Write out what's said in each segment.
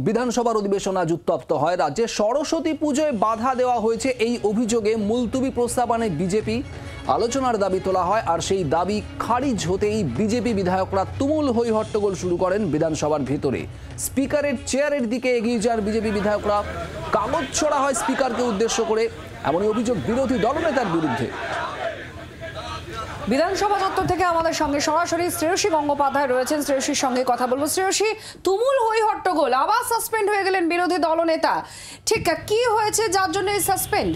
বিধানসভার অধিবেশন আজ উত্তপ্ত হয়। রাজ্যে সরস্বতী পুজোয় বাধা দেওয়া হয়েছে এই অভিযোগে মুলতুবি প্রস্তাব আনে বিজেপি। আলোচনার দাবি তোলা হয়, আর সেই দাবি খারিজ হতেই বিজেপি বিধায়করা তুমুল হই হট্টগোল শুরু করেন বিধানসভার ভিতরে। স্পিকারের চেয়ারের দিকে এগিয়ে যান বিজেপি বিধায়করা। কাগজ ছোড়া হয় স্পিকারকে উদ্দেশ্য করে, এমনই অভিযোগ বিরোধী দলনেতার বিরুদ্ধে। বিধানসভা চত্বর থেকে আমাদের সঙ্গে সরাসরি শ্রেয়সী গঙ্গোপাধ্যায় রয়েছেন। শ্রেয়সীর সঙ্গে কথা বলবো। শ্রেয়সী, তুমুল হই হট্টগোল, আবার সাসপেন্ড হয়ে গেলেন বিরোধী দলনেতা, ঠিক কি হয়েছে যার জন্য এই সাসপেন্ড?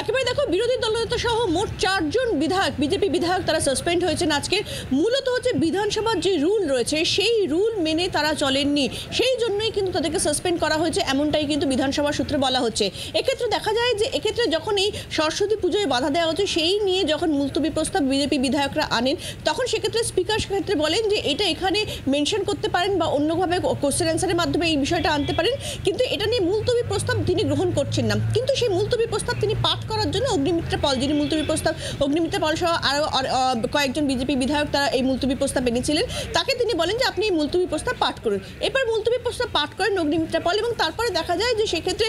একেবারে দেখো, বিরোধী দলনেতা সহ মোট 4 জন বিধায়ক, বিজেপি বিধায়ক, তারা সাসপেন্ড হয়েছেন আজকে। মূলত হচ্ছে বিধানসভার যে রুল রয়েছে সেই রুল মেনে তারা চলেননি, সেই জন্যই কিন্তু তাদেরকে সাসপেন্ড করা হয়েছে, এমনটাই কিন্তু বিধানসভা সূত্রে বলা হচ্ছে। এক্ষেত্রে দেখা যায় যে এক্ষেত্রে যখন এই সরস্বতী পুজোয় বাধা দেওয়া হচ্ছে, সেই নিয়ে যখন মুলতবি প্রস্তাব বিজেপি বিধায়করা আনেন, তখন সেক্ষেত্রে স্পিকার সেক্ষেত্রে বলেন যে এটা এখানে মেনশন করতে পারেন বা অন্যভাবে কোশ্চেন অ্যান্সারের মাধ্যমে এই বিষয়টা আনতে পারেন, কিন্তু এটা নিয়ে মুলতবি প্রস্তাব তিনি গ্রহণ করছেন না। কিন্তু সেই মুলতবি প্রস্তাব তিনি পাঠ করার জন্য অগ্নিমিত্রা পল, যিনি মুলতবি প্রস্তাব, অগ্নিমিত্রা পল সহ আরও কয়েকজন বিজেপি বিধায়ক তারা এই মুলতবি প্রস্তাব এনেছিলেন, তাকে তিনি বলেন যে আপনি এই মুলতবি প্রস্তাব পাঠ করুন। এরপর মুলতবি প্রস্তাব পাঠ করেন অগ্নিমিত্রা পল, এবং তারপরে দেখা যায় যে সেক্ষেত্রে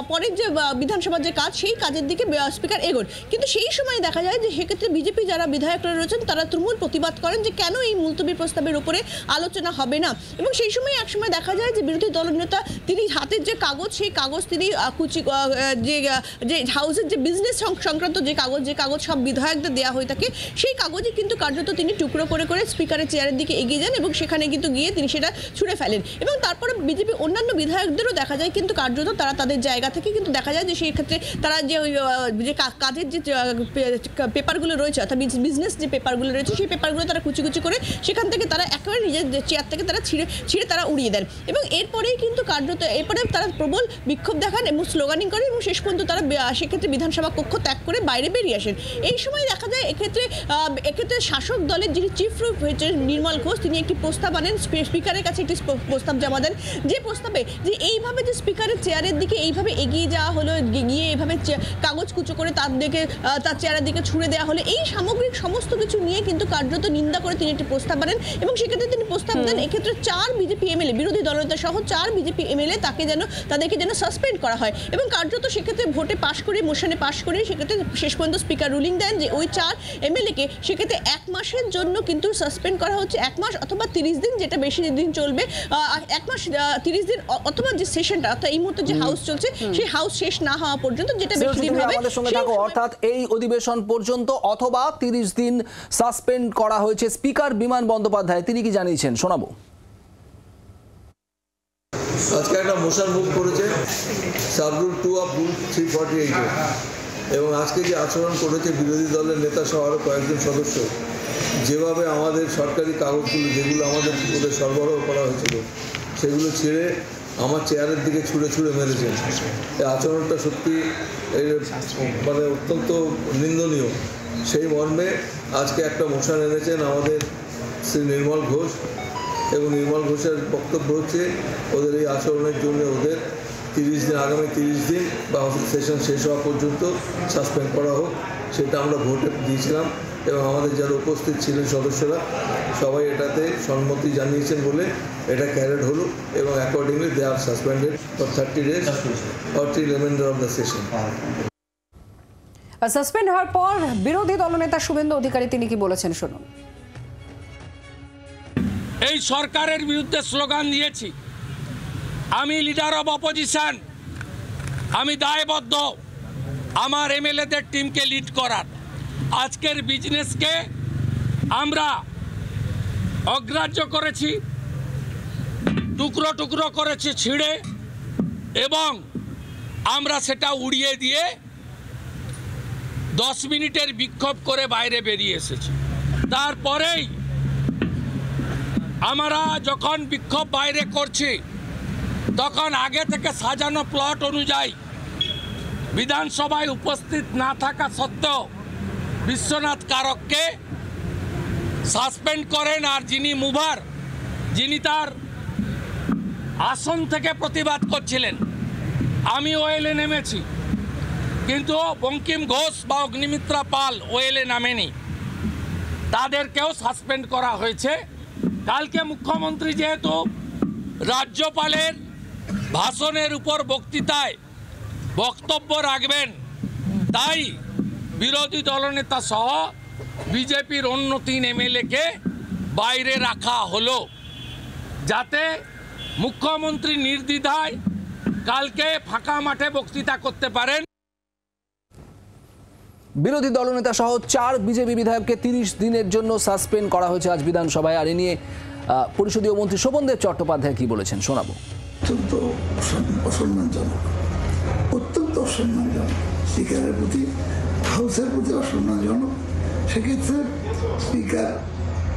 পরের যে বিধানসভার যে কাজ, সেই কাজের দিকে স্পিকার এগোন। কিন্তু সেই সময় দেখা যায় যে সেক্ষেত্রে বিজেপি যারা বিধায়করা রয়েছেন তারা তুমুল প্রতিবাদ করেন যে কেন এই মুলতবি প্রস্তাবের উপরে আলোচনা হবে না। এবং সেই সময় একসময় দেখা যায় যে বিরোধী দলনেতা তিনি হাতের যে কাগজ, সেই কাগজ তিনি যে হাউসের যে বিজনেস সংক্রান্ত যে কাগজ সব বিধায়কদের দেওয়া হয়ে থাকে, সেই কাগজে কিন্তু কার্যত তিনি টুকরো করে করে স্পিকারের চেয়ারের দিকে এগিয়ে যান এবং সেখানে কিন্তু গিয়ে তিনি সেটা ছুঁড়ে ফেলেন। এবং তারপরে বিজেপি অন্যান্য বিধায়কদেরও দেখা যায় কিন্তু কার্যত তারা তাদের জায়গা থেকে কিন্তু দেখা যায় যে সেই ক্ষেত্রে তারা যে কাজের যে পেপারগুলো রয়েছে, অর্থাৎ বিজনেস যে পেপারগুলো রয়েছে, সেই পেপারগুলো তারা কুচি কুচি করে সেখান থেকে তারা একেবারে নিজের চেয়ার থেকে তারা ছিঁড়ে তারা উড়িয়ে দেন। এবং এরপরেই কিন্তু কার্যত এরপরে তারা প্রবল বিক্ষোভ দেখান এবং স্লোগানিং করেন, এবং শেষ পর্যন্ত তারা সেক্ষেত্রে বিধানসভা কক্ষ ত্যাগ করে বাইরে বেরিয়ে আসেন। এই সময় দেখা যায় এক্ষেত্রে শাসক দলের যিনি চিফ হুইপ হয়েছে নির্মল ঘোষ, তিনি একটি প্রস্তাব আনেন, স্পিকারের কাছে একটি প্রস্তাব জমা দেন, যে প্রস্তাবে যে এইভাবে যে স্পিকারের চেয়ারের দিকে এইভাবে এগিয়ে যাওয়া হলো, গিয়ে এইভাবে কাগজ কুচো করে তার চেয়ারের দিকে ছুঁড়ে দেওয়া হলো, এই সামগ্রিক সমস্ত কিছু নিয়ে কিন্তু কার্যত নিন্দা করে তিনি একটি প্রস্তাব আনেন। এবং সেক্ষেত্রে তিনি প্রস্তাব দেন এক্ষেত্রে 4 বিজেপি এমএলএ, বিরোধী দলনেতা সহ 4 বিজেপি এমএলএ তাদেরকে যেন সাসপেন্ড করা হয়। এবং কার্যত সেক্ষেত্রে ভোটে পাশ করে, মোশনে পাশ করে সেক্ষেত্রে শেষ পর্যন্ত স্পিকার রুলিং দেন যে ওই 4 এমএলএকে সেক্ষেত্রে 1 মাসের জন্য কিন্তু সাসপেন্ড করা হচ্ছে, 1 মাস অথবা 30 দিন, যেটা বেশি দিন চলবে, 1 মাস 30 দিন অথবা যে সেশনটা, অর্থাৎ এই মুহূর্তে যে হাউস চলছে সেই হাউস শেষ না হওয়া পর্যন্ত, যেটা বেশি দিন হবে, আমাদের সঙ্গে থাকো। অর্থাৎ এই অধিবেশন পর্যন্ত অথবা 30 দিন সাসপেন্ড করা হয়েছে স্পিকার বিমান বন্দ্যোপাধ্যায়, তিনি কি জানিয়েছেন শোনাবো। আজকে একটা মোশন মুভ করেছে সাবরুল 2 অফ রুল 348, এবং আজকে যে আচরণ করেছে বিরোধী দলের নেতা সহ আরও কয়েকজন সদস্য, যেভাবে আমাদের সরকারি কাগজগুলো যেগুলো আমাদের ওদের সরবরাহ করা হয়েছিল সেগুলো ছেড়ে আমার চেয়ারের দিকে ছুঁড়ে মেরেছেন, এই আচরণটা সত্যি মানে অত্যন্ত নিন্দনীয়। সেই মর্মে আজকে একটা মোশন এনেছেন আমাদের শ্রী নির্মল ঘোষ, এবং নির্মল ঘোষের বক্তব্য হচ্ছে ওদের এই আচরণের জন্য ওদের 30 দিন, আগামী 30 দিন বা সেশন শেষ হওয়া পর্যন্ত সাসপেন্ড করা হোক। সেটা আমরা ভোটে দিয়েছিলাম, এবং আমাদের যারা উপস্থিত ছিলেন সদস্যরা সবাই এটাতে সম্মতি জানিয়েছেন বলে এটা ক্যারেড হলো, এবং accordingly they are suspended for 30 days or till remainder of the session. Suspend হওয়ার পর বিরোধী দলনেতা শুভেন্দু অধিকারী তিনি কি বলেছেন শুনুন। এই সরকারের বিরুদ্ধে স্লোগান দিয়েছি, আমি লিডার অব অপোজিশন, আমি দায়বদ্ধ আমার এমএলএদের টিমকে লিড করার। আজকের বিজনেসকে আমরা অগ্রাহ্য করেছি, টুকরো টুকরো করেছি ছিঁড়ে, এবং আমরা সেটা উড়িয়ে দিয়ে 10 মিনিটের বিক্ষোভ করে বাইরে বেরিয়ে এসেছি। তারপরেই আমরা যখন বিক্ষোভ বাইরে করছি, তখন আগে থেকে সাজানো প্লট অনুযায়ী বিধানসভায় উপস্থিত না থাকা সত্ত্বেও বিশ্বনাথ কারককে সাসপেন্ড করেন, আর যিনি মুভার, যিনি তার আসন থেকে প্রতিবাদ করছিলেন, আমি ওয়েলে নেমেছি, কিন্তু বঙ্কিম ঘোষ বা অগ্নিমিত্রা পাল ওয়েলে নামেনি। তাদেরকেও সাসপেন্ড করা হয়েছে। কালকে মুখ্যমন্ত্রী যেহেতু রাজ্যপালের ভাষণের উপর বক্তৃতায় বক্তব্য রাখবেন, তাই বিরোধী দলনেতা সহ বিজেপির অন্য 3 এমএলএকে বাইরে রাখা হলো, যাতে মুখ্যমন্ত্রী নির্দ্বিধায় কালকে ফাঁকা মাঠে বক্তৃতা করতে পারেন। বিরোধী দলনেতা সহ 4 বিজেপি বিধায়ককে 30 দিনের জন্য সাসপেন্ড করা হয়েছে আজ বিধানসভায়। আর এ নিয়ে পরিষদীয় মন্ত্রী শোভনদেব চট্টোপাধ্যায় কি বলেছেন শোনাবো। অত্যন্ত অসম্মানজনক, অত্যন্ত অসম্মানজনক, স্পিকারের প্রতি, হাউসের প্রতি অসম্মানজনক। সেক্ষেত্রে স্পিকার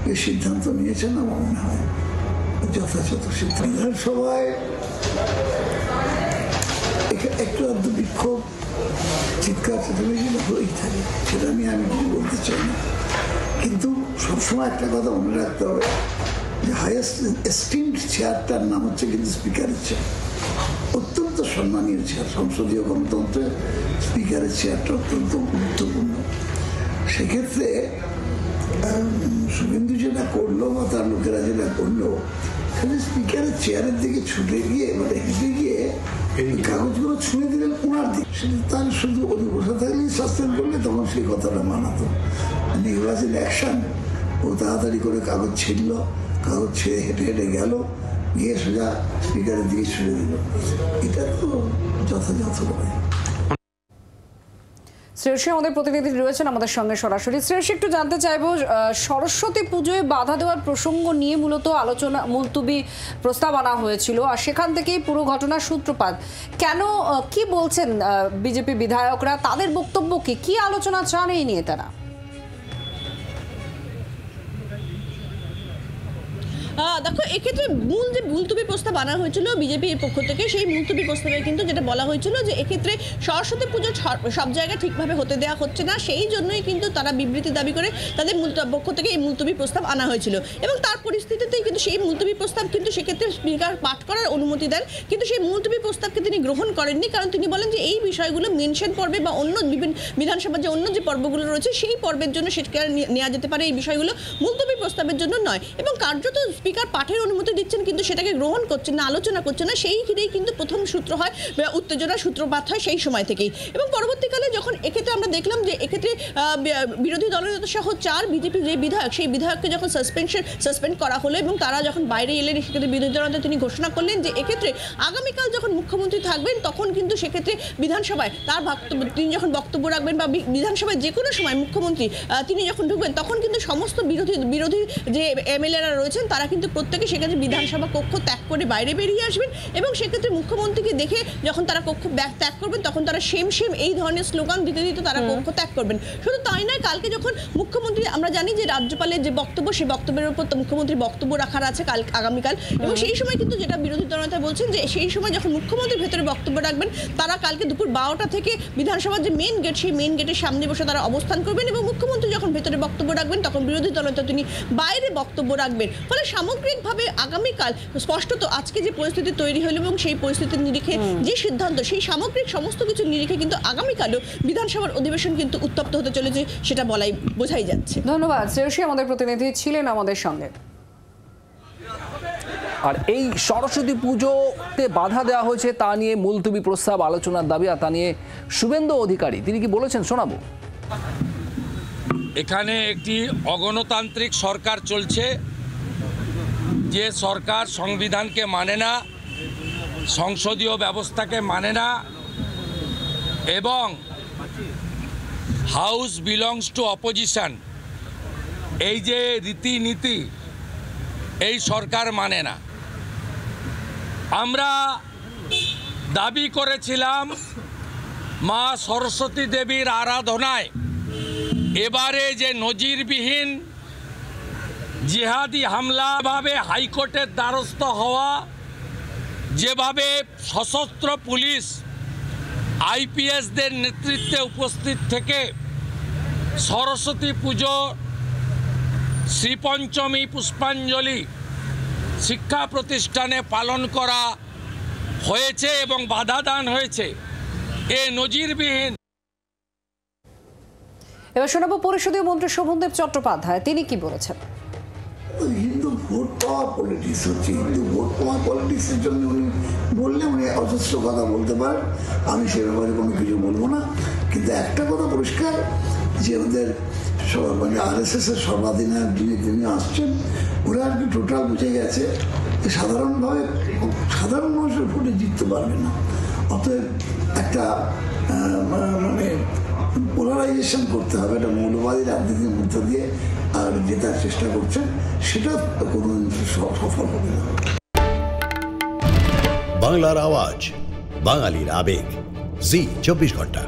যে সিদ্ধান্ত নিয়েছেন আমার মনে হয় যথাযথ সিদ্ধান্ত। বিধানসভায় একটু আধটু বিক্ষোভ, চিৎকার চেঁচামেচি হয়েই থাকে, সেটা নিয়ে আমি কিছু বলতে চাই না। কিন্তু সবসময় একটা কথা মনে রাখতে হবে যে হাইয়েস্ট এস্টিমড চেয়ারটার নাম হচ্ছে কিন্তু স্পিকারের চেয়ার। অত্যন্ত সম্মানীয় চেয়ার। সংসদীয় গণতন্ত্রে স্পিকারের চেয়ারটা অত্যন্ত গুরুত্বপূর্ণ। সেক্ষেত্রে শুভেন্দু যেটা করলো বা তার লোকেরা যেটা করলো, সেটা স্পিকারের চেয়ারের দিকে ছুটে গিয়ে মানে হেঁটে গিয়ে কাগজগুলো ছুঁড়ে দিলেন ওনার দিকে। সেটা তার শুধু ওই বসে থাকলেই সাসপেন্ড করলে তখন সেই কথাটা মানাতো। নির্বাচন অ্যাকশন, ও তাড়াতাড়ি করে কাগজ ছিঁড়ল, কাগজ ছেড়ে হেঁটে হেঁটে গেল, গিয়ে সোজা স্পিকারের দিকে ছুড়ে দিল। এটা তো যথাযথ নয়। শ্রেয়সী আমাদের প্রতিনিধি রয়েছেন আমাদের সঙ্গে সরাসরি। শ্রেয়সী, একটু জানতে চাইবো, সরস্বতী পুজোয় বাধা দেওয়ার প্রসঙ্গ নিয়ে মূলত আলোচনা মুলতবি প্রস্তাব আনা হয়েছিল, আর সেখান থেকেই পুরো ঘটনার সূত্রপাত। কেন, কি বলছেন বিজেপি বিধায়করা, তাদের বক্তব্য কি আলোচনা চান এই নিয়ে তারা? দেখো, এক্ষেত্রে মূল যে মুলতবি প্রস্তাব আনা হয়েছিল বিজেপির পক্ষ থেকে, সেই মুলতবি প্রস্তাবে কিন্তু যেটা বলা হয়েছিল যে এক্ষেত্রে সরস্বতী পুজো সব জায়গায় ঠিকভাবে হতে দেওয়া হচ্ছে না, সেই জন্যই কিন্তু তারা বিবৃতি দাবি করে তাদের পক্ষ থেকে এই মুলতবি প্রস্তাব আনা হয়েছিল। এবং তার পরিস্থিতিতেই কিন্তু সেই মুলতবি প্রস্তাব কিন্তু সেক্ষেত্রে স্পিকার পাঠ করার অনুমতি দেন, কিন্তু সেই মুলতবি প্রস্তাবকে তিনি গ্রহণ করেননি। কারণ তিনি বলেন যে এই বিষয়গুলো মেনশন পর্বে বা অন্য বিধানসভার যে অন্য যে পর্বগুলো রয়েছে সেই পর্বের জন্য সেটা নেওয়া যেতে পারে, এই বিষয়গুলো মুলতবি প্রস্তাবের জন্য নয়। এবং কার্যত স্পিকার পাঠের অনুমতি দিচ্ছেন কিন্তু সেটাকে গ্রহণ করছেন না, আলোচনা করছেন না। সেই ঘিরেই কিন্তু প্রথম সূত্র হয়, উত্তেজনার সূত্রপাত হয় সেই সময় থেকেই। এবং পরবর্তীকালে যখন এক্ষেত্রে আমরা দেখলাম যে এক্ষেত্রে বিরোধী দলনেতা সহ 4 বিজেপি যে বিধায়ক, সেই বিধায়ককে যখন সাসপেন্ড করা হলো এবং তারা যখন বাইরে এলেন, সেক্ষেত্রে বিরোধী দলনেতা তিনি ঘোষণা করলেন যে এক্ষেত্রে আগামীকাল যখন মুখ্যমন্ত্রী থাকবেন তখন কিন্তু সেক্ষেত্রে বিধানসভায় তার তিনি যখন বক্তব্য রাখবেন বা বিধানসভায় যে কোনো সময় মুখ্যমন্ত্রী তিনি যখন ঢুকবেন, তখন কিন্তু সমস্ত বিরোধী যে এমএলএরা রয়েছেন তারা কিন্তু প্রত্যেকে সেক্ষেত্রে বিধানসভা কক্ষ ত্যাগ করে বাইরে বেরিয়ে আসবেন। এবং সেক্ষেত্রে মুখ্যমন্ত্রীকে দেখে যখন তারা কক্ষ ত্যাগ করবেন তখন তারা সেম এই ধরনের স্লোগান দিতে দিতে তারা কক্ষ ত্যাগ করবেন। শুধু তাই নয়, কালকে যখন মুখ্যমন্ত্রী, আমরা জানি যে রাজ্যপালের যে বক্তব্য, সেই বক্তব্যের উপর মুখ্যমন্ত্রীর বক্তব্য রাখার আছে আগামীকাল। এবং সেই সময় কিন্তু যেটা বিরোধী দলনেতা বলছেন যে সেই সময় যখন মুখ্যমন্ত্রী ভেতরে বক্তব্য রাখবেন, তারা কালকে দুপুর 12টা থেকে বিধানসভার যে মেন গেট, সেই মেন গেটের সামনে বসে তারা অবস্থান করবেন। এবং মুখ্যমন্ত্রী যখন ভেতরে বক্তব্য রাখবেন তখন বিরোধী দলনেতা তিনি বাইরে বক্তব্য রাখবেন। ফলে সামগ্রিকভাবে আগামীকাল স্পষ্টত আজকে যে পরিস্থিতি তৈরি হলো এবং সেই পরিস্থিতির নিরিখে যে সিদ্ধান্ত, সেই সামগ্রিক সমস্ত কিছুর নিরিখে কিন্তু আগামীকালও বিধানসভার অধিবেশন কিন্তু উত্তপ্ত হতে চলেছে, সেটা বোঝাই যাচ্ছে। ধন্যবাদ শ্রেয়সী, আমাদের প্রতিনিধি ছিলেন আমাদের সঙ্গে। আর এই সরস্বতী পুজোতে বাধা দেওয়া হয়েছে তা নিয়ে মুলতবি প্রস্তাব আলোচনার দাবি, আর তা নিয়ে শুভেন্দু অধিকারী তিনি কি বলেছেন শোনাবো। এখানে একটি অগণতান্ত্রিক সরকার চলছে, যে সরকার সংবিধানকে মানে না, সংসদীয় ব্যবস্থাকে মানে না, এবং হাউস বিলংস টু অপোজিশন, এই যে রীতিনীতি এই সরকার মানে না। আমরা দাবি করেছিলাম মা সরস্বতী দেবীর আরাধনায় এবারে যে নজিরবিহীন জিহাদি হামলা, ভাবে হাইকোর্টের দ্বারস্থ হওয়া, যেভাবে সশস্ত্র পুলিশ আইপিএসদের নেতৃত্বে উপস্থিত থেকে সরস্বতী পুজো, শ্রীপঞ্চমী পুষ্পাঞ্জলি শিক্ষা প্রতিষ্ঠানে পালন করা হয়েছে এবং বাধা দান হয়েছে, এ নজিরবিহীন। এবার শোনাবো পরিষদীয় মন্ত্রী শোভনদেব চট্টোপাধ্যায়, তিনি কি বলেছেন। হিন্দু ভোট পাওয়া পলিটিক্স হচ্ছে, হিন্দু ভোট পাওয়া পলিটিক্সের জন্য উনি বললে উনি অজস্র কথা বলতে পারেন, আমি সে ব্যাপারে কোনো কিছু বলবো না। কিন্তু একটা কথা পরিষ্কার যে ওদের মানে RSS এর সর্বাধিনায়ক যিনি আসছেন, ওরা আর কি টোটাল বুঝে গেছে যে সাধারণভাবে সাধারণ মানুষের ভোটে জিততে পারবে না। অতএব একটা মানে পোলারাইজেশন করতে হবে, একটা মৌলবাদী রাজনীতির মধ্য দিয়ে আর জেতার চেষ্টা করছেন, সেটা কোনো সফল হবে না। বাংলার আওয়াজ, বাঙালির আবেগ, জি 24 ঘন্টা।